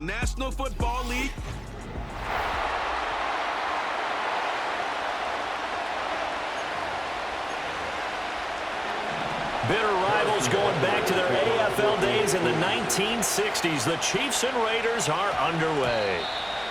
National Football League. Bitter rivals going back to their AFL days in the 1960s. The Chiefs and Raiders are underway.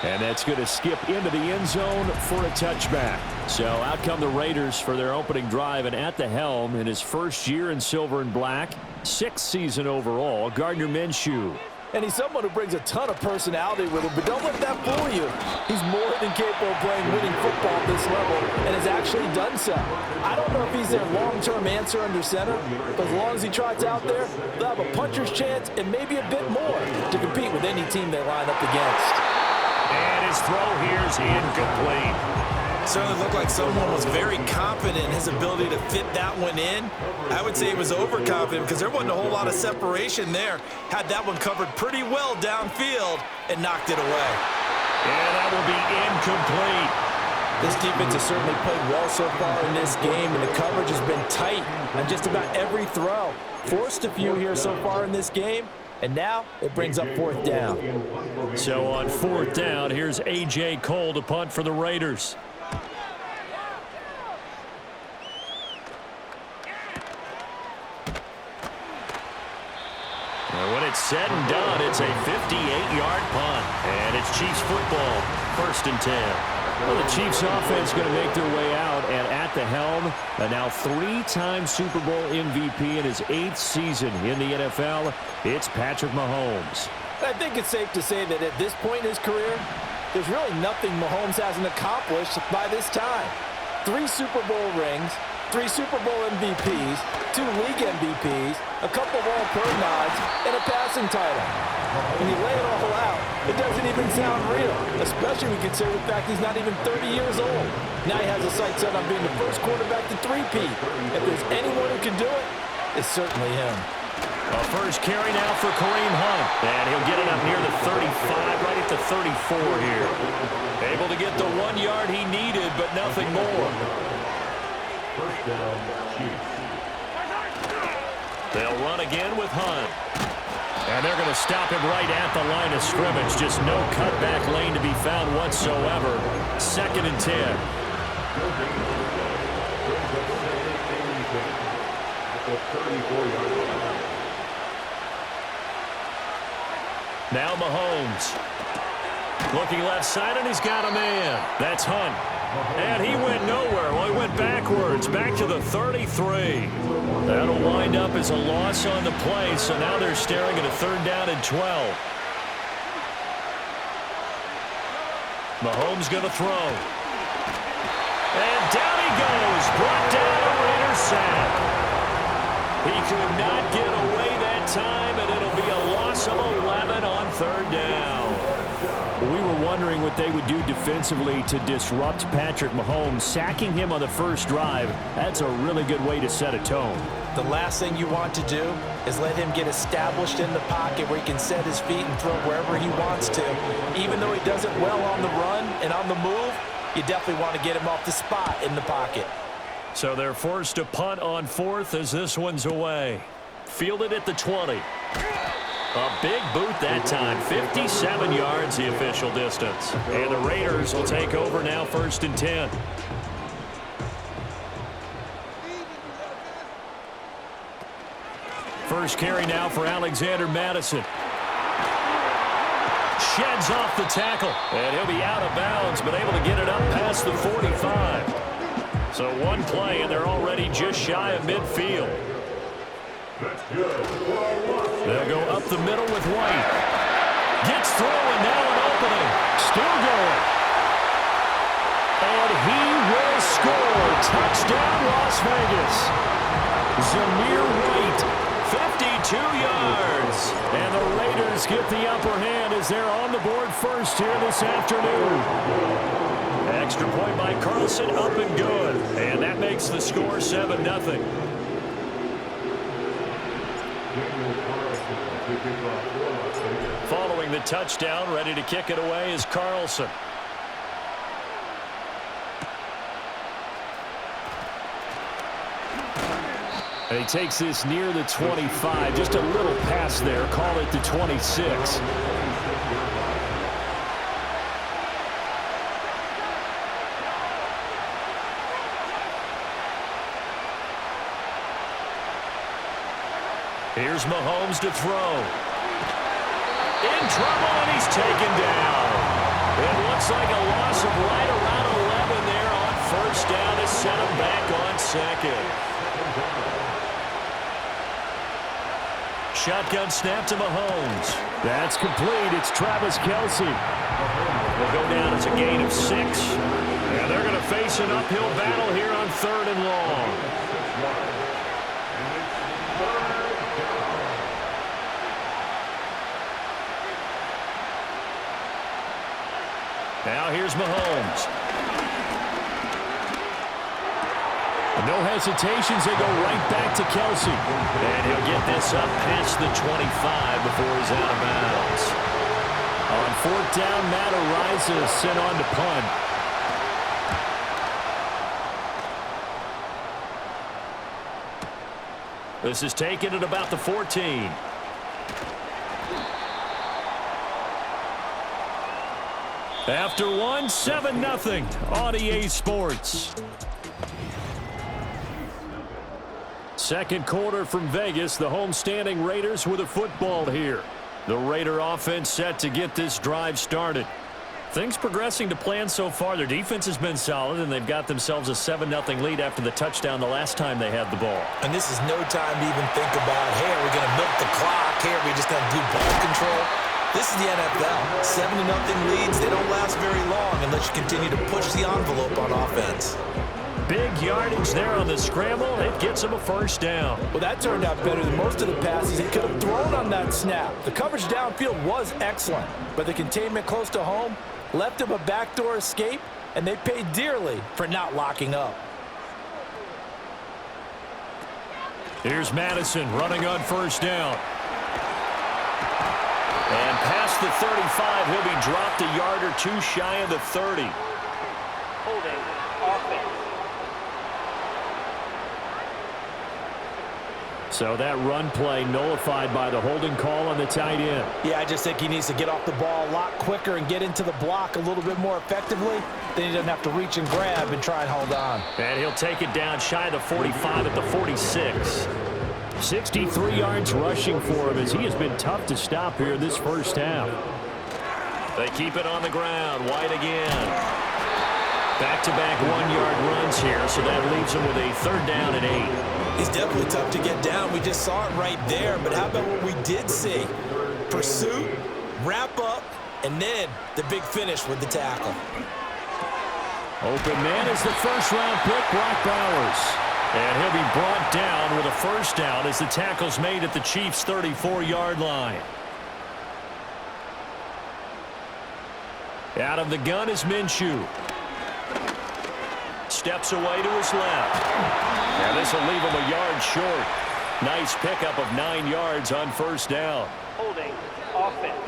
And that's going to skip into the end zone for a touchback. So out come the Raiders for their opening drive, and at the helm in his first year in silver and black, 6th season overall, Gardner Minshew. And he's someone who brings a ton of personality with him, but don't let that fool you. He's more than capable of playing winning football at this level and has actually done so. I don't know if he's their long-term answer under center, but as long as he trots out there, they'll have a puncher's chance and maybe a bit more to compete with any team they line up against. And his throw here is incomplete. Certainly looked like someone was very confident in his ability to fit that one in. I would say he was overconfident because there wasn't a whole lot of separation there. Had that one covered pretty well downfield and knocked it away. And that will be incomplete. This defense has certainly played well so far in this game, and the coverage has been tight on just about every throw. Forced a few here so far in this game, and now it brings up 4th down. So on 4th down, here's A.J. Cole to punt for the Raiders. And when it's said and done, it's a 58-yard punt. And it's Chiefs football, 1st and 10. Well, the Chiefs offense going to make their way out, and at the helm, a now 3-time Super Bowl MVP in his 8th season in the NFL, it's Patrick Mahomes. I think it's safe to say that at this point in his career, there's really nothing Mahomes hasn't accomplished by this time. 3 Super Bowl rings, 3 Super Bowl MVPs, 2 league MVPs, a couple of All-Pro nods, and a passing title. When you lay it all out, it doesn't even sound real, especially when you consider the fact he's not even 30 years old. Now he has a sight set on being the first quarterback to three-peat. If there's anyone who can do it, it's certainly him. A first carry now for Kareem Hunt. And he'll get it up near the 35, right at the 34 here. Able to get the 1 yard he needed, but nothing more. First down, Chiefs. They'll run again with Hunt. And they're going to stop him right at the line of scrimmage. Just no cutback lane to be found whatsoever. 2nd and 10. Now Mahomes. Looking left side, and he's got a man. That's Hunt. And he went nowhere. Well, he went backwards, back to the 33. That'll wind up as a loss on the play, so now they're staring at a 3rd down and 12. Mahomes going to throw. And down he goes, brought down a Raider sack. He could not get away that time, and it'll be a loss of 11 on 3rd down. We were wondering what they would do defensively to disrupt Patrick Mahomes. Sacking him on the first drive, that's a really good way to set a tone. The last thing you want to do is let him get established in the pocket where he can set his feet and throw wherever he wants to. Even though he does it well on the run and on the move, you definitely want to get him off the spot in the pocket. So they're forced to punt on 4th as this one's away. Fielded at the 20. A big boot that time. 57 yards the official distance. And the Raiders will take over now, 1st and 10. First carry now for Alexander Madison. Sheds off the tackle. And he'll be out of bounds, but able to get it up past the 45. So one play, and they're already just shy of midfield. They'll go up the middle with White. Gets through, and now an opening. Still going. And he will score. Touchdown, Las Vegas. Zamir White, 52 yards. And the Raiders get the upper hand as they're on the board first here this afternoon. Extra point by Carlson, up and good. And that makes the score 7-0. Following the touchdown, ready to kick it away is Carlson. And he takes this near the 25. Just a little pass there. Call it the 26. Here's Mahomes to throw. In trouble, and he's taken down. It looks like a loss of right around 11 there on first down to set him back on second. Shotgun snap to Mahomes. That's complete. It's Travis Kelce. Will go down as a gain of 6. And they're going to face an uphill battle here on 3rd and long. Now here's Mahomes. No hesitations. They go right back to Kelce. And he'll get this up past the 25 before he's out of bounds. On 4th down, Matt Araiza is sent on to punt. This is taken at about the 14. After one, 7-0 on EA Sports. Second quarter from Vegas. The homestanding Raiders with a football here. The Raider offense set to get this drive started. Things progressing to plan so far. Their defense has been solid, and they've got themselves a 7-0 lead after the touchdown the last time they had the ball. And this is no time to even think about, hey, are we going to milk the clock? Hey, are we just going to do ball control? This is the NFL. 7-0 leads, they don't last very long unless you continue to push the envelope on offense. Big yardage there on the scramble. It gets him a first down. Well, that turned out better than most of the passes he could have thrown on that snap. The coverage downfield was excellent, but the containment close to home left him a backdoor escape, and they paid dearly for not locking up. Here's Madison running on first down. And past the 35, he'll be dropped a yard or two shy of the 30. Holding offense. So that run play nullified by the holding call on the tight end. Yeah, I just think he needs to get off the ball a lot quicker and get into the block a little bit more effectively. Then he doesn't have to reach and grab and try and hold on. And he'll take it down shy of the 45 at the 46. 63 yards rushing for him as he has been tough to stop here this first half. They keep it on the ground. White again. Back-to-back one-yard runs here, so that leaves him with a 3rd down and 8. He's definitely tough to get down. We just saw it right there. But how about what we did see? Pursuit, wrap up, and then the big finish with the tackle. Open man is the first-round pick, Brock Bowers. And he'll be brought down with a first down as the tackle's made at the Chiefs' 34-yard line. Out of the gun is Minshew. Steps away to his left. And this will leave him a yard short. Nice pickup of 9 yards on first down. Holding offense.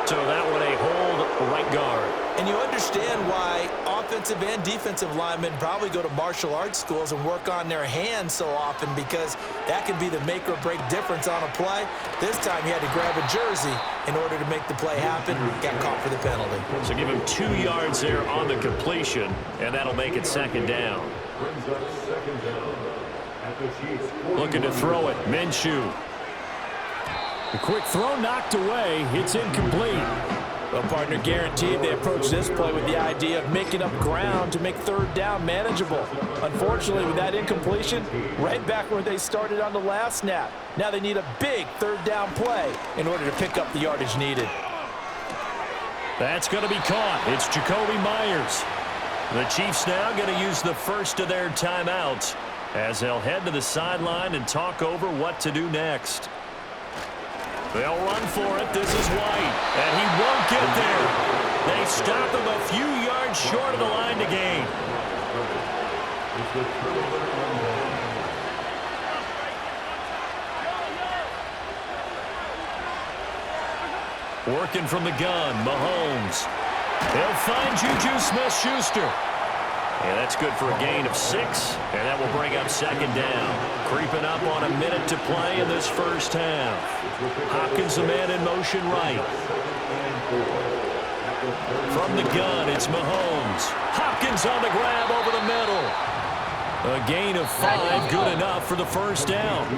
So that one a hold right guard. And you understand why offensive and defensive linemen probably go to martial arts schools and work on their hands so often, because that can be the make or break difference on a play. This time he had to grab a jersey in order to make the play happen. Got caught for the penalty. So give him 2 yards there on the completion, and that'll make it 2nd down. Looking to throw it, Minshew. The quick throw knocked away. It's incomplete. Well, partner, guaranteed they approach this play with the idea of making up ground to make 3rd down manageable. Unfortunately, with that incompletion, right back where they started on the last snap. Now they need a big 3rd down play in order to pick up the yardage needed. That's going to be caught. It's Jacoby Myers. The Chiefs now going to use the first of their timeouts as they'll head to the sideline and talk over what to do next. They'll run for it. This is White, and he won't get there. They stop him a few yards short of the line to gain. Working from the gun, Mahomes. He'll find Juju Smith-Schuster. And that's good for a gain of 6, and that will bring up 2nd down. Creeping up on a minute to play in this first half. Hopkins, the man in motion right. From the gun, it's Mahomes. Hopkins on the grab over the middle. A gain of 5, good enough for the first down.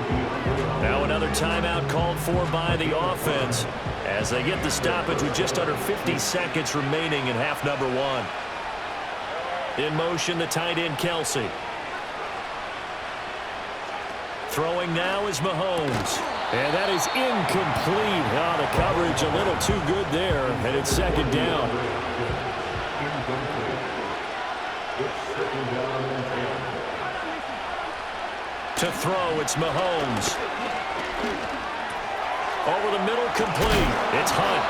Now another timeout called for by the offense as they get the stoppage with just under 50 seconds remaining in half number 1. In motion, the tight end, Kelsey. Throwing now is Mahomes. And that is incomplete. Oh, the coverage a little too good there, and it's second down. To throw, it's Mahomes. Over the middle, complete. It's Hunt.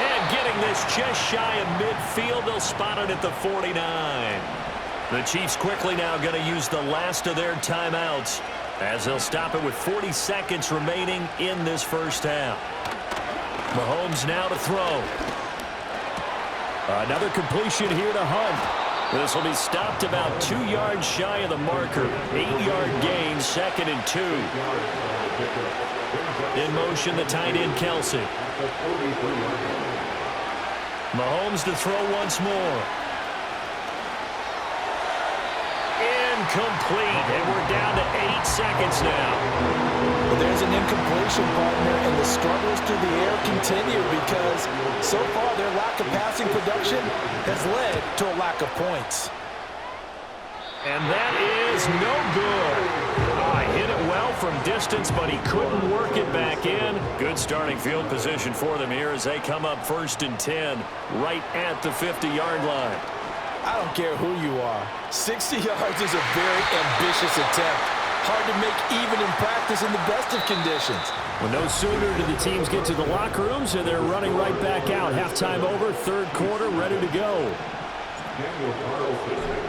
And getting this just shy of midfield, they'll spot it at the 49. The Chiefs quickly now going to use the last of their timeouts as they'll stop it with 40 seconds remaining in this first half. Mahomes now to throw. Another completion here to Hunt. This will be stopped about 2 yards shy of the marker. 8-yard gain, 2nd and 2. In motion, the tight end, Kelsey. Mahomes to throw once more. Incomplete, and we're down to 8 seconds now. Well, there's an incompletion, partner, and the struggles through the air continue because so far their lack of passing production has led to a lack of points. And that is no good. Hit it well from distance, but he couldn't work it back in. Good starting field position for them here as they come up 1st and 10 right at the 50-yard line. I don't care who you are. 60 yards is a very ambitious attempt. Hard to make even in practice in the best of conditions. Well, no sooner do the teams get to the locker rooms and they're running right back out. Halftime over, 3rd quarter, ready to go.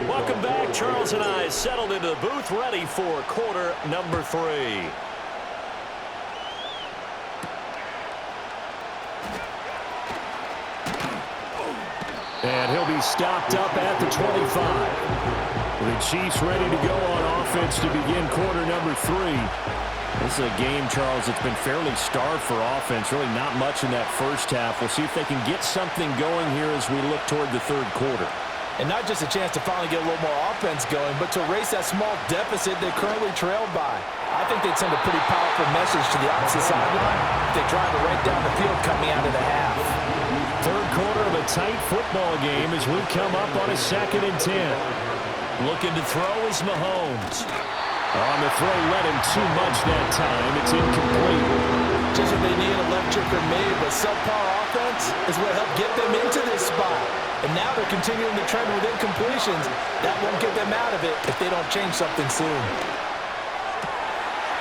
Welcome back. Charles and I settled into the booth, ready for quarter number 3. And he'll be stopped up at the 25. The Chiefs ready to go on offense to begin quarter number 3. This is a game, Charles, that's been fairly starved for offense. Really not much in that first half. We'll see if they can get something going here as we look toward the 3rd quarter. And not just a chance to finally get a little more offense going, but to erase that small deficit they're currently trailed by. I think they'd send a pretty powerful message to the opposite sideline if they drive it right down the field coming out of the half. 3rd quarter of a tight football game as we come up on a 2nd and 10. Looking to throw is Mahomes. On the throw, let him too much that time. It's incomplete. Just what they need, electric or made, but subpar offense is what helped get them into this spot. And now they're continuing to trend with incompletions. That won't get them out of it if they don't change something soon.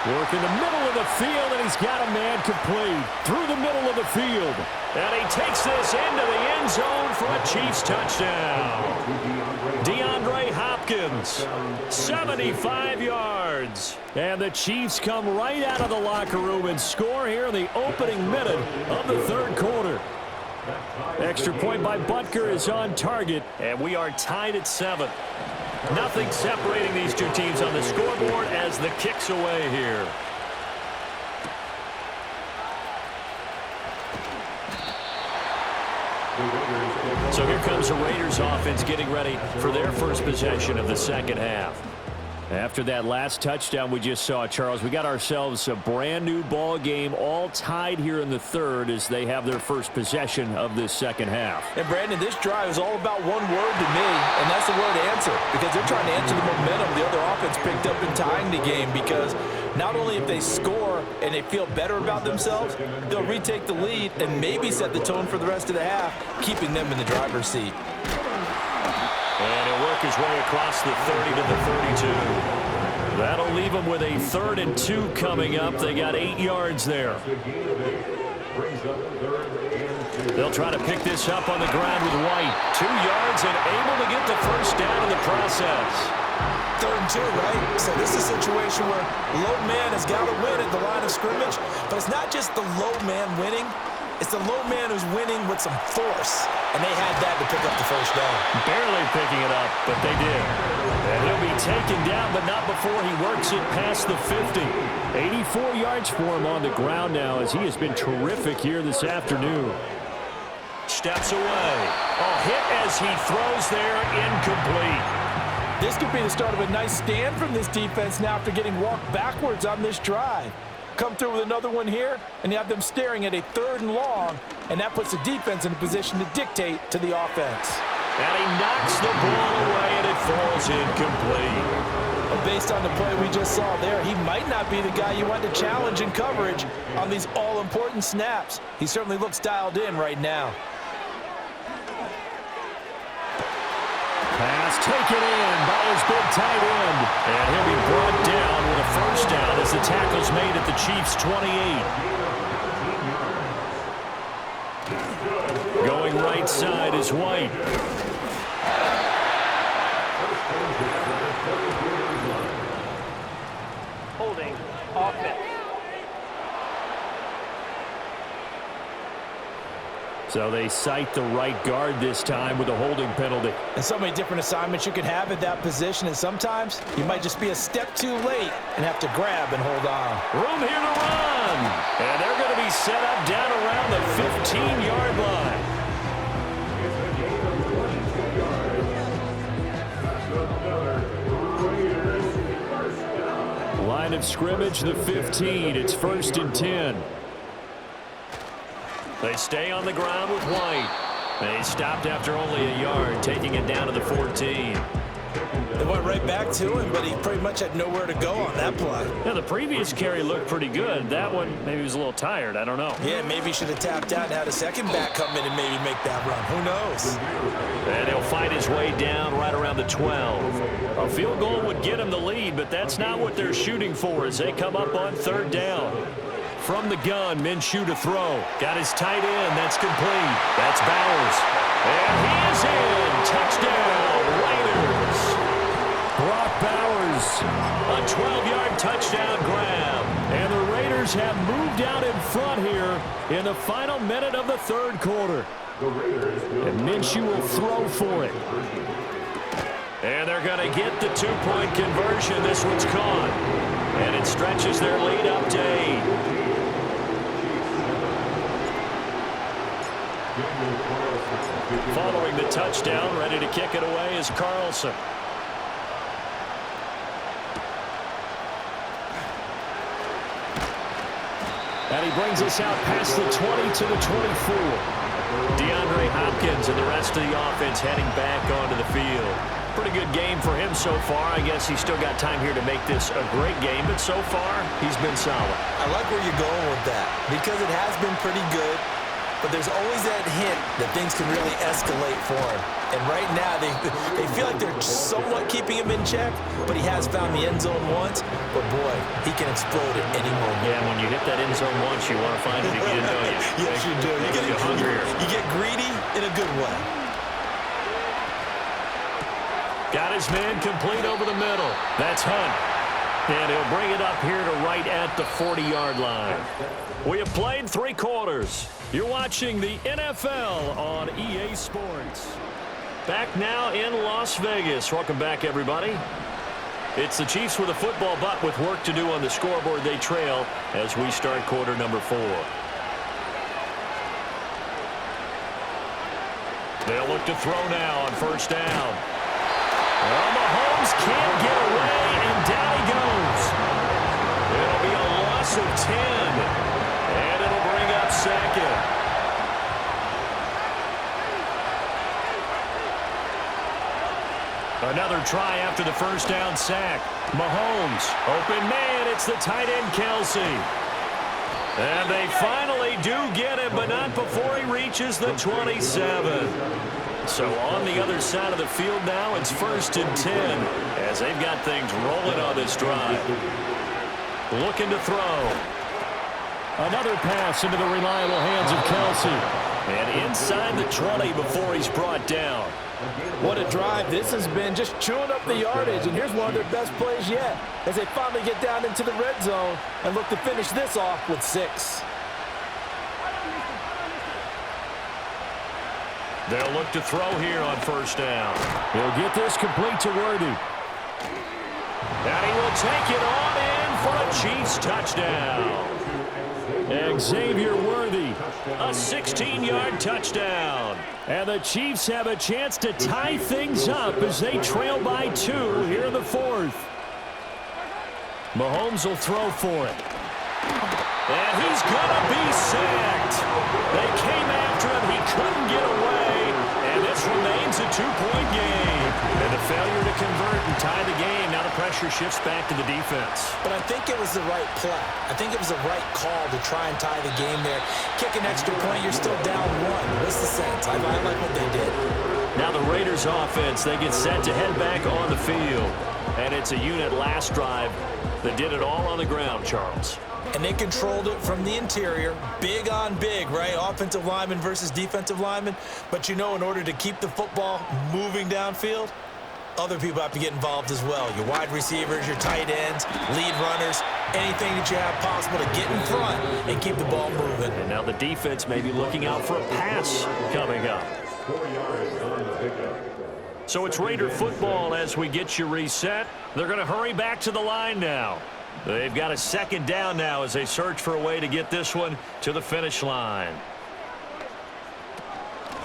Work in the middle of the field, and he's got a man complete. Through the middle of the field. And he takes this into the end zone for a Chiefs touchdown. DeAndre Hopkins, 75 yards. And the Chiefs come right out of the locker room and score here in the opening minute of the 3rd quarter. Extra point by Butker is on target, and we are tied at 7. Nothing separating these two teams on the scoreboard as the kick's away here. So here comes the Raiders offense getting ready for their first possession of the 2nd half. After that last touchdown we just saw, Charles, we got ourselves a brand new ball game, all tied here in the 3rd as they have their first possession of this 2nd half. And Brandon, this drive is all about one word to me, and that's the word answer, because they're trying to answer the momentum the other offense picked up in tying the game, because not only if they score and they feel better about themselves, they'll retake the lead and maybe set the tone for the rest of the half, keeping them in the driver's seat. And he'll work his way across the 30 to the 32. That'll leave them with a 3rd and 2 coming up. They got 8 yards there. They'll try to pick this up on the ground with White. 2 yards and able to get the first down in the process. 3rd and 2, right? So this is a situation where low man has got to win at the line of scrimmage, but it's not just the low man winning. It's the low man who's winning with some force, and they had that to pick up the first down. Barely picking it up, but they did. And he'll be taken down, but not before he works it past the 50. 84 yards for him on the ground now as he has been terrific here this afternoon. Steps away. A hit as he throws there, incomplete. This could be the start of a nice stand from this defense now after getting walked backwards on this drive. Come through with another one here, and you have them staring at a 3rd and long, and that puts the defense in a position to dictate to the offense. And he knocks the ball away, and it falls incomplete. But based on the play we just saw there, he might not be the guy you want to challenge in coverage on these all-important snaps. He certainly looks dialed in right now. Pass taken in by his big tight end. And he'll be brought down with a first down as the tackle's made at the Chiefs' 28. Going right side is White. Holding. Offense. So they cite the right guard this time with a holding penalty. And so many different assignments you could have at that position, and sometimes you might just be a step too late and have to grab and hold on. Room here to run. And they're going to be set up down around the 15-yard line. Line of scrimmage, the 15. It's 1st and 10. They stay on the ground with White. They stopped after only a yard, taking it down to the 14. They went right back to him, but he pretty much had nowhere to go on that play. Yeah, the previous carry looked pretty good. That one, maybe he was a little tired. I don't know. Yeah, maybe he should have tapped out and had a second back come in and maybe make that run. Who knows? And he'll fight his way down right around the 12. A field goal would get him the lead, but that's not what they're shooting for as they come up on 3rd down. From the gun, Minshew to throw. Got his tight end. That's complete. That's Bowers. And he is in. Touchdown, Raiders. Brock Bowers, a 12-yard touchdown grab. And the Raiders have moved out in front here in the final minute of the 3rd quarter. And Minshew will throw for it. And they're going to get the 2-point conversion. This one's caught. And it stretches their lead up to 8. Following the touchdown, ready to kick it away is Carlson. And he brings us out past the 20 to the 24. DeAndre Hopkins and the rest of the offense heading back onto the field. Pretty good game for him so far. I guess he's still got time here to make this a great game, but so far, he's been solid. I like where you're going with that because it has been pretty good. But there's always that hint that things can really escalate for him. And right now, they feel like they're somewhat keeping him in check, but he has found the end zone once. But, boy, he can explode at any moment. Yeah, when you hit that end zone once, you want to find it again, don't you? Yes, you do. You get hungrier. You get greedy in a good way. Got his man complete over the middle. That's Hunt. And he'll bring it up here to right at the 40-yard line. We have played 3 quarters. You're watching the NFL on EA Sports. Back now in Las Vegas. Welcome back, everybody. It's the Chiefs with a football, but with work to do on the scoreboard. They trail as we start quarter number 4. They'll look to throw now on 1st down. Well, Mahomes can't get away, and down he goes. It'll be a loss of 10, and it'll bring up 2nd. Another try after the 1st down sack. Mahomes, open man, it's the tight end Kelsey. And they finally do get him, but not before he reaches the 27. So on the other side of the field now, it's 1st and 10 as they've got things rolling on this drive. Looking to throw. Another pass into the reliable hands of Kelsey. And inside the 20 before he's brought down. What a drive this has been, just chewing up the yardage. And here's one of their best plays yet as they finally get down into the red zone and look to finish this off with 6. They'll look to throw here on 1st down. He'll get this complete to Worthy. And he will take it on in for a Chiefs touchdown. Xavier Worthy. A 16-yard touchdown. And the Chiefs have a chance to tie things up as they trail by 2 here in the 4th. Mahomes will throw for it. And he's going to be sacked. They came after him. He couldn't get away. And this remains a 2-point game. And the failure to convert and tie the game. Now the pressure shifts back to the defense. But I think it was the right play. I think it was the right call to try and tie the game there. Kick an extra point, you're still down 1. What's the sense? I like what they did. Now the Raiders offense, they get set to head back on the field. And it's a unit last drive that did it all on the ground, Charles. And they controlled it from the interior, big on big, right? Offensive lineman versus defensive lineman. But you know, in order to keep the football moving downfield, other people have to get involved as well. Your wide receivers, your tight ends, lead runners, anything that you have possible to get in front and keep the ball moving. And now the defense may be looking out for a pass coming up. 4 yards on the pickup. So it's Raider football as we get you reset. They're going to hurry back to the line now. They've got a 2nd down now as they search for a way to get this one to the finish line.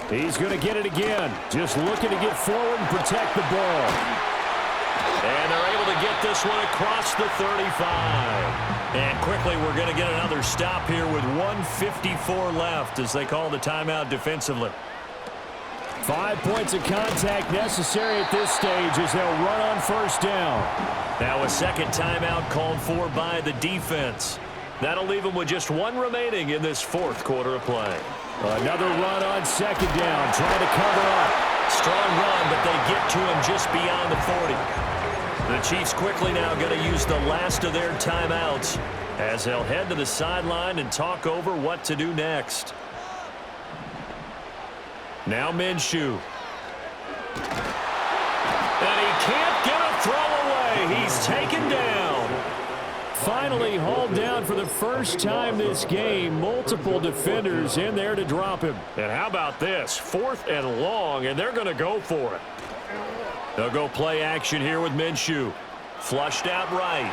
He's going to get it again. Just looking to get forward and protect the ball. And they're able to get this one across the 35. And quickly we're going to get another stop here with 1:54 left as they call the timeout defensively. 5 points of contact necessary at this stage as they'll run on 1st down. Now a 2nd timeout called for by the defense. That'll leave them with just 1 remaining in this 4th quarter of play. Another run on 2nd down, trying to cover up. Strong run, but they get to him just beyond the 40. The Chiefs quickly now going to use the last of their timeouts as they'll head to the sideline and talk over what to do next. Now Minshew. And he can't get a throw away. He's taken down. Finally hauled down for the first time this game. Multiple defenders in there to drop him. And how about this? 4th and long, and they're going to go for it. They'll go play action here with Minshew. Flushed out right.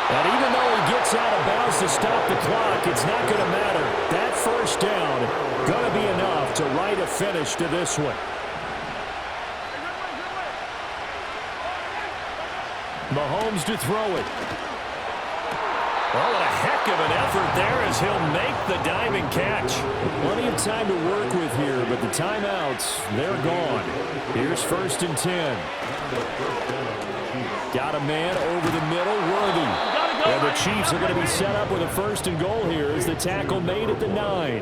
And even though he gets out of bounds to stop the clock, it's not going to matter. That 1st down going to be enough to write a finish to this one. Mahomes to throw it. Oh, what a heck of an effort there as he'll make the diving catch. Plenty of time to work with here, but the timeouts, they're gone. Here's 1st and 10. Got a man over the middle, Worthy. And the Chiefs are going to be set up with a 1st and goal here as the tackle made at the 9.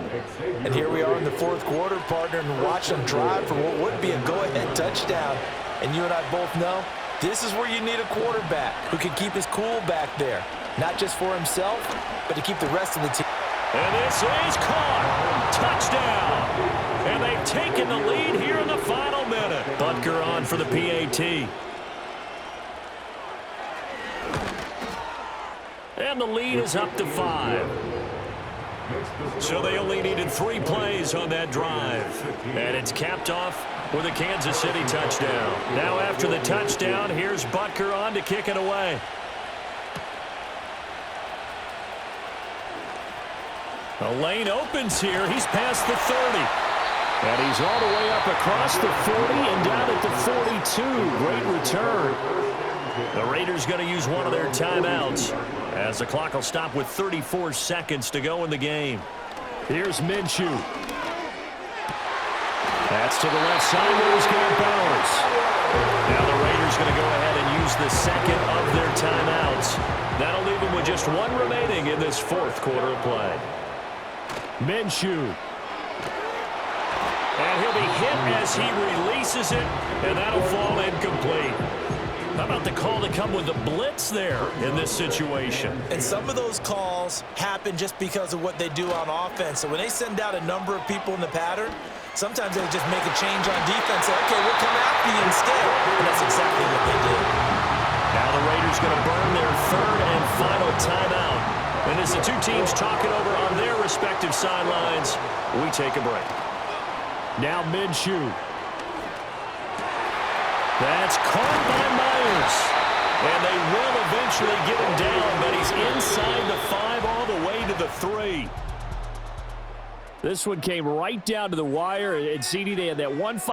And here we are in the 4th quarter, partner, and watch them drive for what would be a go-ahead touchdown. And you and I both know this is where you need a quarterback who can keep his cool back there. Not just for himself, but to keep the rest of the team. And this is caught. Touchdown. And they've taken the lead here in the final minute. Butker on for the PAT. And the lead is up to 5. So they only needed 3 plays on that drive. And it's capped off with a Kansas City touchdown. Now after the touchdown, here's Butker on to kick it away. The lane opens here. He's past the 30. And he's all the way up across the 40 and down at the 42. Great return. The Raiders going to use one of their timeouts as the clock will stop with 34 seconds to go in the game. Here's Minshew. That's to the left side where he's got Bowers. Now the Raiders going to go ahead and use the 2nd of their timeouts. That'll leave them with just 1 remaining in this 4th quarter of play. Minshew. And he'll be hit as he releases it, and that'll fall incomplete. How about the call to come with the blitz there in this situation? And some of those calls happen just because of what they do on offense. So when they send out a number of people in the pattern, sometimes they just make a change on defense. Say, okay, we'll come after you instead. And that's exactly what they did. Now the Raiders going to burn their 3rd and final timeout. And as the two teams talking over on their respective sidelines, we take a break. Now Minshew. That's caught by Myers. And they will eventually get him down, but he's inside the 5 all the way to the 3. This one came right down to the wire, and CD, they had that 1-5.